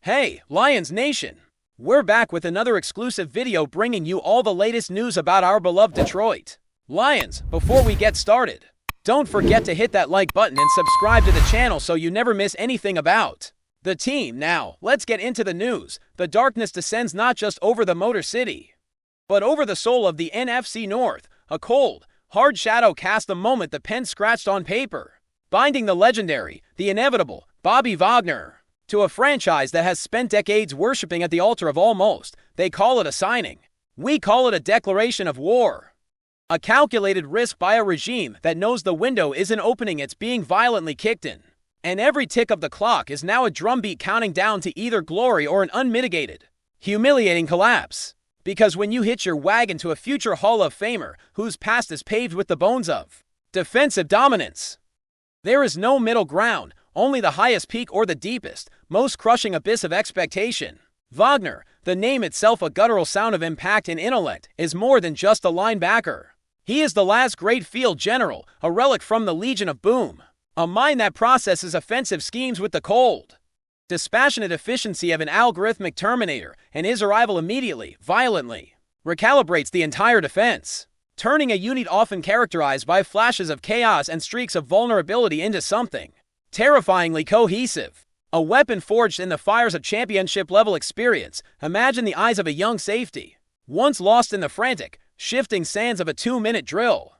Hey, Lions Nation! We're back with another exclusive video bringing you all the latest news about our beloved Detroit Lions. Before we get started, don't forget to hit that like button and subscribe to the channel so you never miss anything about the team. Now, let's get into the news. The darkness descends not just over the Motor City, but over the soul of the NFC North. A cold, hard shadow cast the moment the pen scratched on paper, binding the legendary, the inevitable, Bobby Wagner to a franchise that has spent decades worshipping at the altar of almost. They call it a signing. We call it a declaration of war. A calculated risk by a regime that knows the window isn't opening, it's being violently kicked in. And every tick of the clock is now a drumbeat counting down to either glory or an unmitigated, humiliating collapse. Because when you hitch your wagon to a future Hall of Famer whose past is paved with the bones of defensive dominance, there is no middle ground, only the highest peak or the deepest, most crushing abyss of expectation. Wagner, the name itself a guttural sound of impact and intellect, is more than just a linebacker. He is the last great field general, a relic from the Legion of Boom, a mind that processes offensive schemes with the cold, dispassionate efficiency of an algorithmic terminator, and his arrival immediately, violently, recalibrates the entire defense, turning a unit often characterized by flashes of chaos and streaks of vulnerability into something terrifyingly cohesive. A weapon forged in the fires of championship-level experience. Imagine the eyes of a young safety, once lost in the frantic, shifting sands of a 2-minute drill,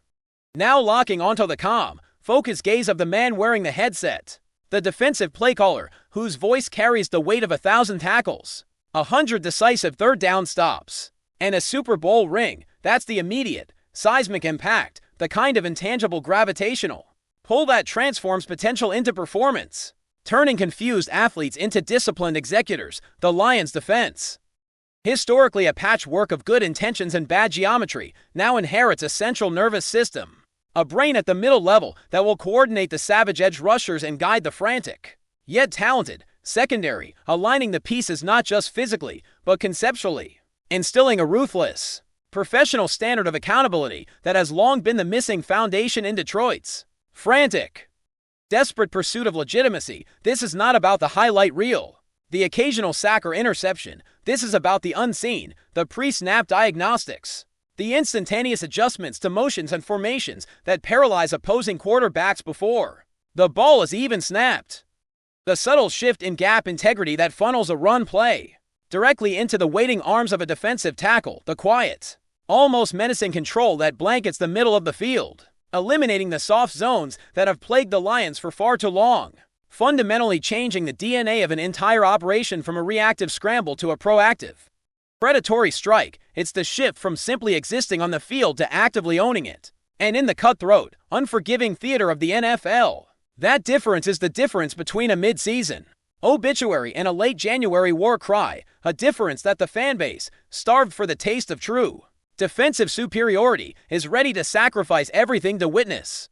now locking onto the calm, focused gaze of the man wearing the headset. The defensive playcaller, whose voice carries the weight of 1,000 tackles, 100 decisive third-down stops, and a Super Bowl ring. That's the immediate, seismic impact, the kind of intangible gravitational pull that transforms potential into performance, turning confused athletes into disciplined executors. The Lions' defense, historically a patchwork of good intentions and bad geometry, now inherits a central nervous system, a brain at the middle level that will coordinate the savage edge rushers and guide the frantic, yet talented, secondary, aligning the pieces not just physically, but conceptually, instilling a ruthless, professional standard of accountability that has long been the missing foundation in Detroit's frantic, desperate pursuit of legitimacy. This is not about the highlight reel, the occasional sack or interception. This is about the unseen, the pre-snap diagnostics, the instantaneous adjustments to motions and formations that paralyze opposing quarterbacks before the ball is even snapped. The subtle shift in gap integrity that funnels a run play directly into the waiting arms of a defensive tackle. The quiet, almost menacing control that blankets the middle of the field, eliminating the soft zones that have plagued the Lions for far too long, fundamentally changing the DNA of an entire operation from a reactive scramble to a proactive, predatory strike. It's the shift from simply existing on the field to actively owning it. And in the cutthroat, unforgiving theater of the NFL, that difference is the difference between a mid-season obituary and a late January war cry, a difference that the fanbase, starved for the taste of true defensive superiority, is ready to sacrifice everything to witness,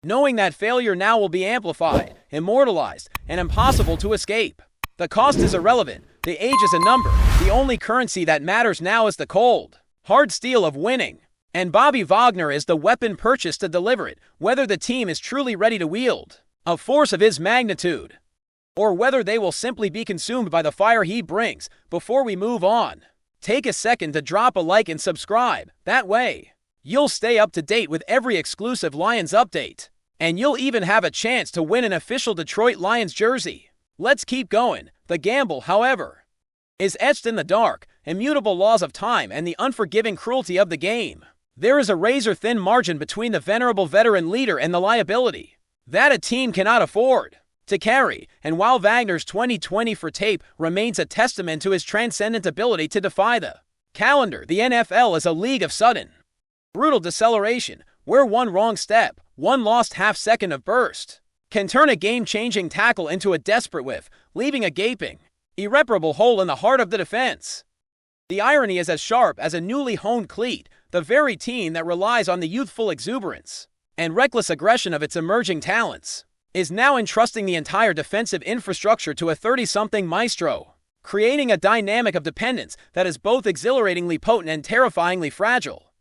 knowing that failure now will be amplified, immortalized, and impossible to escape. The cost is irrelevant, the age is a number, the only currency that matters now is the cold, hard steel of winning. And Bobby Wagner is the weapon purchased to deliver it, whether the team is truly ready to wield a force of his magnitude, or whether they will simply be consumed by the fire he brings. Before we move on, take a second to drop a like and subscribe. That way, you'll stay up to date with every exclusive Lions update, and you'll even have a chance to win an official Detroit Lions jersey. Let's keep going. The gamble, however, is etched in the dark, immutable laws of time and the unforgiving cruelty of the game. There is a razor-thin margin between the venerable veteran leader and the liability that a team cannot afford to carry. And while Wagner's 2020 for tape remains a testament to his transcendent ability to defy the calendar, the NFL is a league of sudden, brutal deceleration, where one wrong step, one lost half-second of burst, can turn a game-changing tackle into a desperate whiff, leaving a gaping, irreparable hole in the heart of the defense. The irony is as sharp as a newly honed cleat. The very team that relies on the youthful exuberance and reckless aggression of its emerging talents is now entrusting the entire defensive infrastructure to a 30-something maestro, creating a dynamic of dependence that is both exhilaratingly potent and terrifyingly fragile.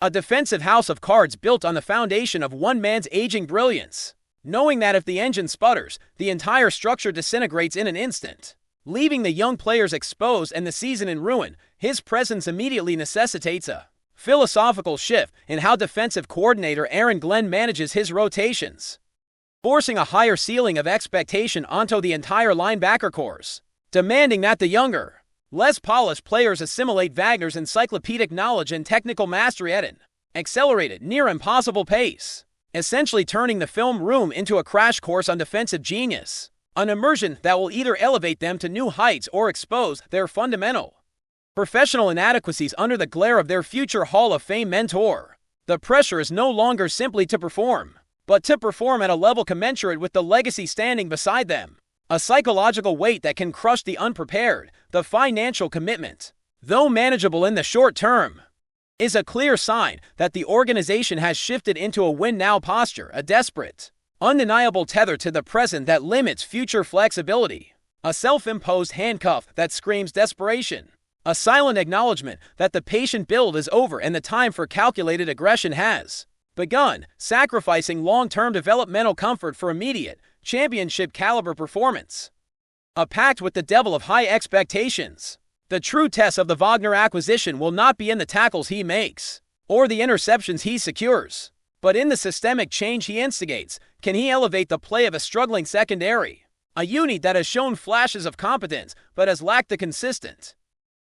A defensive house of cards built on the foundation of one man's aging brilliance, knowing that if the engine sputters, the entire structure disintegrates in an instant. leaving the young players exposed and the season in ruin. His presence immediately necessitates a philosophical shift in how defensive coordinator Aaron Glenn manages his rotations, forcing a higher ceiling of expectation onto the entire linebacker corps, demanding that the younger, less polished players assimilate Wagner's encyclopedic knowledge and technical mastery at an accelerated, near-impossible pace, essentially turning the film room into a crash course on defensive genius, an immersion that will either elevate them to new heights or expose their fundamental professional inadequacies under the glare of their future Hall of Fame mentor. The pressure is no longer simply to perform, but to perform at a level commensurate with the legacy standing beside them. A psychological weight that can crush the unprepared. The financial commitment, though manageable in the short term, is a clear sign that the organization has shifted into a win-now posture, a desperate, undeniable tether to the present that limits future flexibility, a self-imposed handcuff that screams desperation, a silent acknowledgement that the patient build is over and the time for calculated aggression has begun, sacrificing long-term developmental comfort for immediate, championship-caliber performance. A pact with the devil of high expectations. The true test of the WAGNER acquisition will not be in the tackles he makes, or the interceptions he secures, but in the systemic change he instigates. Can he elevate the play of a struggling secondary, a unit that has shown flashes of competence but has lacked the consistent,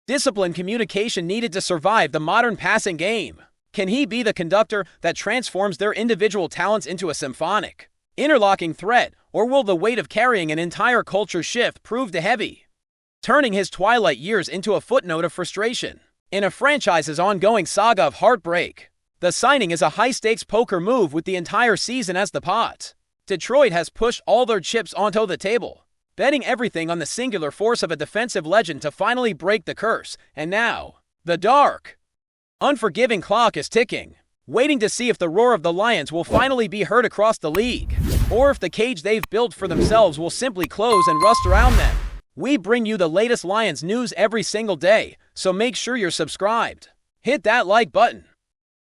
disciplined communication needed to survive the modern passing game? Can he be the conductor that transforms their individual talents into a symphonic, interlocking thread, or will the weight of carrying an entire culture shift prove too heavy, turning his twilight years into a footnote of frustration in a franchise's ongoing saga of heartbreak? The signing is a high-stakes poker move with the entire season as the pot. Detroit has pushed all their chips onto the table, betting everything on the singular force of a defensive legend to finally break the curse, and now, the dark, unforgiving clock is ticking, waiting to see if the roar of the Lions will finally be heard across the league, or if the cage they've built for themselves will simply close and rust around them. We bring you the latest Lions news every single day, so make sure you're subscribed. Hit that like button,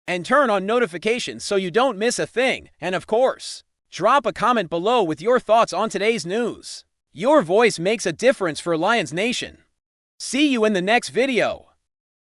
and turn on notifications so you don't miss a thing, and of course, drop a comment below with your thoughts on today's news. Your voice makes a difference for Lions Nation. See you in the next video.